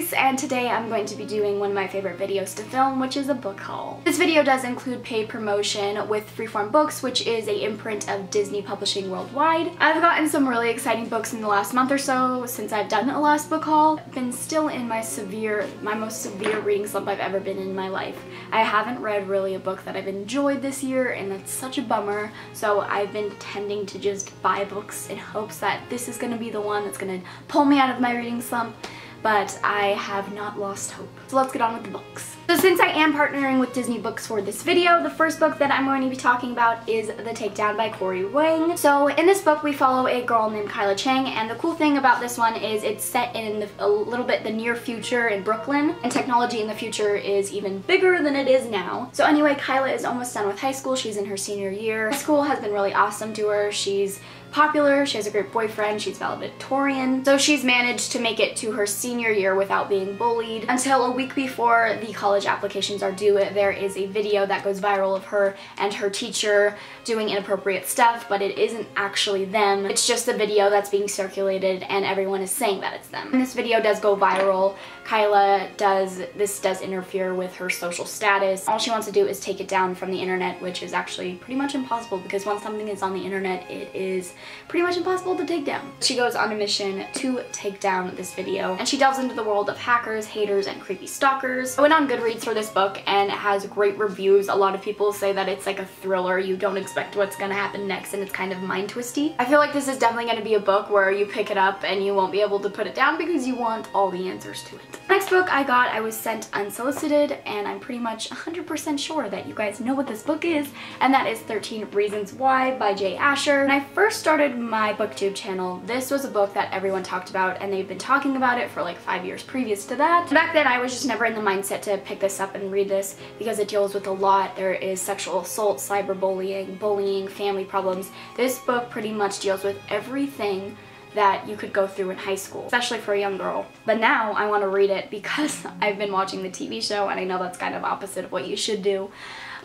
Grace, and today I'm going to be doing one of my favorite videos to film, which is a book haul. This video does include paid promotion with Freeform Books, which is an imprint of Disney publishing worldwide. I've gotten some really exciting books in the last month or so since I've done a last book haul. I've been still in my most severe reading slump I've ever been in my life. I haven't read really a book that I've enjoyed this year, and that's such a bummer. So I've been tending to just buy books in hopes that this is going to be the one that's going to pull me out of my reading slump, but I have not lost hope. So let's get on with the books. So since I am partnering with Disney Books for this video, the first book that I'm going to be talking about is The Takedown by Corey Wang. So in this book we follow a girl named Kyla Chang, and the cool thing about this one is it's set in a little bit the near future in Brooklyn, and technology in the future is even bigger than it is now. So anyway, Kyla is almost done with high school. She's in her senior year. School has been really awesome to her. She's popular, she has a great boyfriend, she's valedictorian. So she's managed to make it to her senior year without being bullied until a week before the college applications are due. There is a video that goes viral of her and her teacher doing inappropriate stuff, but it isn't actually them. It's just a video that's being circulated and everyone is saying that it's them. And this video does go viral. This does interfere with her social status. All she wants to do is take it down from the internet, which is actually pretty much impossible because once something is on the internet, it is pretty much impossible to take down. She goes on a mission to take down this video, and she delves into the world of hackers, haters, and creepy stalkers. I went on Goodreads for this book and it has great reviews. A lot of people say that it's like a thriller. You don't expect what's gonna happen next, and it's kind of mind twisty. I feel like this is definitely gonna be a book where you pick it up and you won't be able to put it down because you want all the answers to it. Next book I was sent unsolicited, and I'm pretty much 100% sure that you guys know what this book is, and that is 13 Reasons Why by Jay Asher. When I first started my booktube channel, this was a book that everyone talked about, and they've been talking about it for like 5 years previous to that. Back then I was just never in the mindset to pick this up and read this because it deals with a lot. There is sexual assault, cyberbullying, bullying, family problems. This book pretty much deals with everything that you could go through in high school, especially for a young girl. But now I want to read it because I've been watching the TV show, and I know that's kind of opposite of what you should do.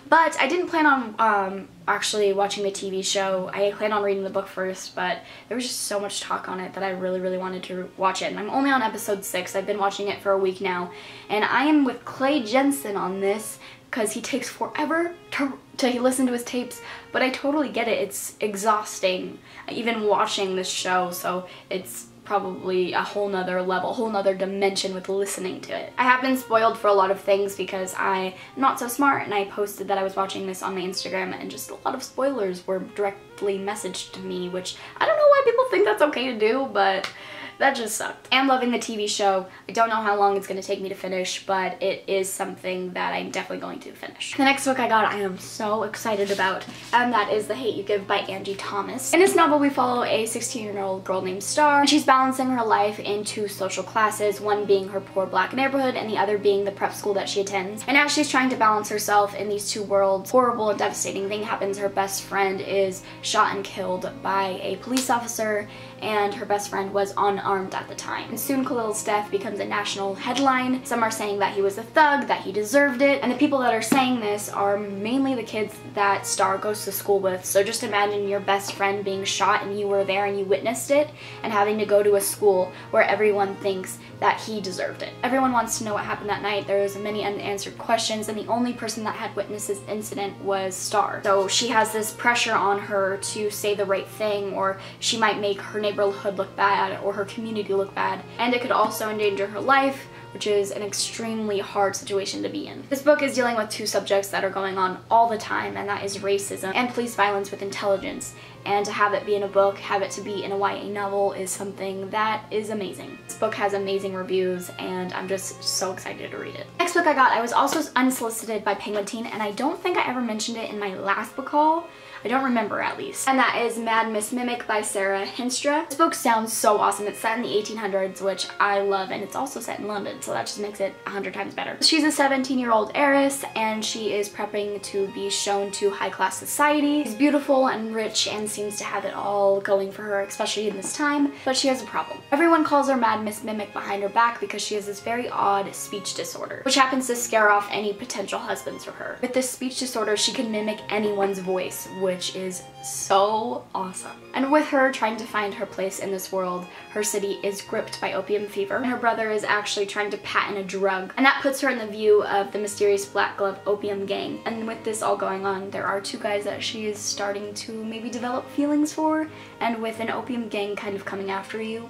But I didn't plan on actually watching the TV show. I planned on reading the book first, but there was just so much talk on it that I really wanted to watch it. And I'm only on episode 6. I've been watching it for a week now, and I am with Clay Jensen on this because he takes forever to listen to his tapes, but I totally get it. It's exhausting even watching this show, so it's probably a whole nother level, whole nother dimension with listening to it. I have been spoiled for a lot of things because I'm not so smart, and I posted that I was watching this on my Instagram, and just a lot of spoilers were directly messaged to me, which I don't know why people think that's okay to do, but that just sucked. I'm loving the TV show. I don't know how long it's going to take me to finish, but it is something that I'm definitely going to finish. The next book I got I am so excited about, and that is The Hate U Give by Angie Thomas. In this novel we follow a 16-year-old girl named Star, and she's balancing her life in 2 social classes, one being her poor black neighborhood and the other being the prep school that she attends. And as she's trying to balance herself in these 2 worlds, horrible and devastating thing happens. Her best friend is shot and killed by a police officer, and her best friend was unarmed at the time. And soon Khalil's death becomes a national headline. Some are saying that he was a thug, that he deserved it, and the people that are saying this are mainly the kids that Star goes to school with. So just imagine your best friend being shot and you were there and you witnessed it, and having to go to a school where everyone thinks that he deserved it. Everyone wants to know what happened that night. There's many unanswered questions, and the only person that had witnessed this incident was Star. So she has this pressure on her to say the right thing, or she might make her neighborhood look bad or her community look bad, and it could also endanger her life, which is an extremely hard situation to be in. This book is dealing with 2 subjects that are going on all the time, and that is racism and police violence with intelligence. And to have it be in a book, have it to be in a YA novel, is something that is amazing. This book has amazing reviews, and I'm just so excited to read it. Next book I got, I was also unsolicited by Penguin Teen, and I don't think I ever mentioned it in my last book haul. I don't remember, at least. And that is Mad Miss Mimicked by Sara. This book sounds so awesome. It's set in the 1800s, which I love, and it's also set in London, so that just makes it 100 times better. She's a 17-year-old heiress, and she is prepping to be shown to high-class society. She's beautiful and rich and seems to have it all going for her, especially in this time, but she has a problem. Everyone calls her Mad Miss Mimicked behind her back because she has this very odd speech disorder, which happens to scare off any potential husbands for her. With this speech disorder, she can mimic anyone's voice, which is so awesome. And with her trying to find her place in this world, her city is gripped by opium fever, and her brother is actually trying to patent a drug, and that puts her in the view of the mysterious Black Glove opium gang. And with this all going on, there are two guys that she is starting to maybe develop feelings for, and with an opium gang kind of coming after you,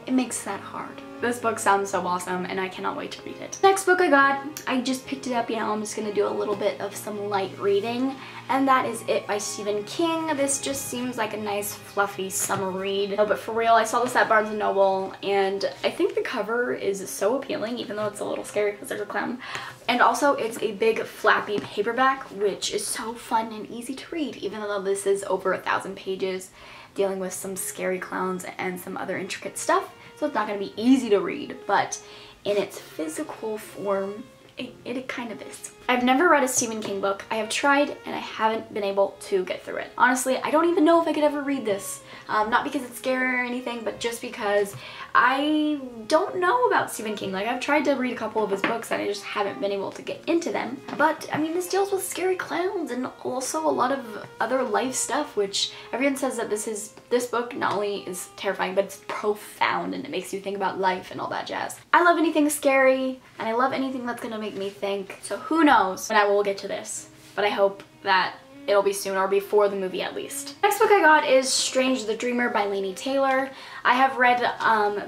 it makes that hard. This book sounds so awesome and I cannot wait to read it. Next book I got, I just picked it up, you know, I'm just gonna do a little bit of some light reading, and that is It by Stephen King. This just seems like a nice fluffy summer read. No, but for real, I saw this at Barnes & Noble and I think the cover is so appealing, even though it's a little scary because there's a clown. And also it's a big flappy paperback, which is so fun and easy to read, even though this is over 1,000 pages, dealing with some scary clowns and some other intricate stuff. So it's not going to be easy to read, but in its physical form, it kind of is. I've never read a Stephen King book. I have tried and I haven't been able to get through it. Honestly, I don't even know if I could ever read this. Not because it's scary or anything, but just because I don't know about Stephen King. Like, I've tried to read a couple of his books and I just haven't been able to get into them. But, I mean, this deals with scary clowns and also a lot of other life stuff, which everyone says that this book not only is terrifying, but it's profound and it makes you think about life and all that jazz. I love anything scary and I love anything that's gonna make me think. So who knows when I will get to this, but I hope that it'll be soon, or before the movie at least. Next book I got is Strange the Dreamer by Laini Taylor. I have read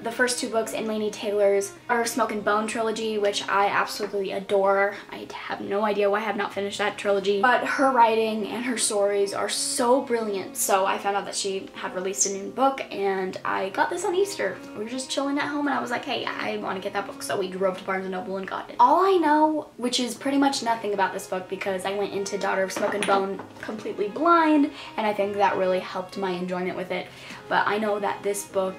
the first two books in Laini Taylor's Smoke and Bone trilogy, which I absolutely adore. I have no idea why I have not finished that trilogy, but her writing and her stories are so brilliant. So I found out that she had released a new book and I got this on Easter. We were just chilling at home and I was like, hey, I want to get that book. So we drove to Barnes & Noble and got it. All I know, which is pretty much nothing about this book because I went into Daughter of Smoke and Bone completely blind, and I think that really helped my enjoyment with it. But I know that this book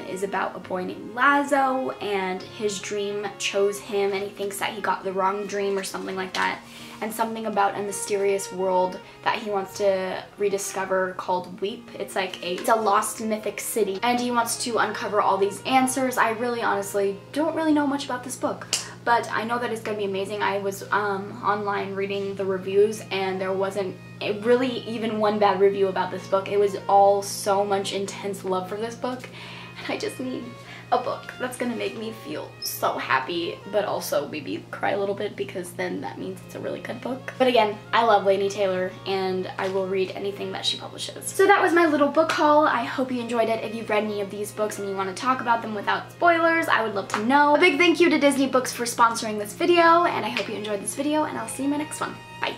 is about a boy named Lazo, and his dream chose him, and he thinks that he got the wrong dream or something like that, and something about a mysterious world that he wants to rediscover called WOOOP. It's like it's a lost mythic city, and he wants to uncover all these answers. I really honestly don't really know much about this book, but I know that it's gonna be amazing. I was online reading the reviews and there wasn't really even one bad review about this book. It was all so much intense love for this book, and I just need a book that's gonna make me feel so happy, but also maybe cry a little bit, because then that means it's a really good book. But again, I love Laini Taylor and I will read anything that she publishes. So that was my little book haul. I hope you enjoyed it. If you've read any of these books and you want to talk about them without spoilers, I would love to know. A big thank you to Disney Books for sponsoring this video, and I hope you enjoyed this video, and I'll see you in my next one. Bye.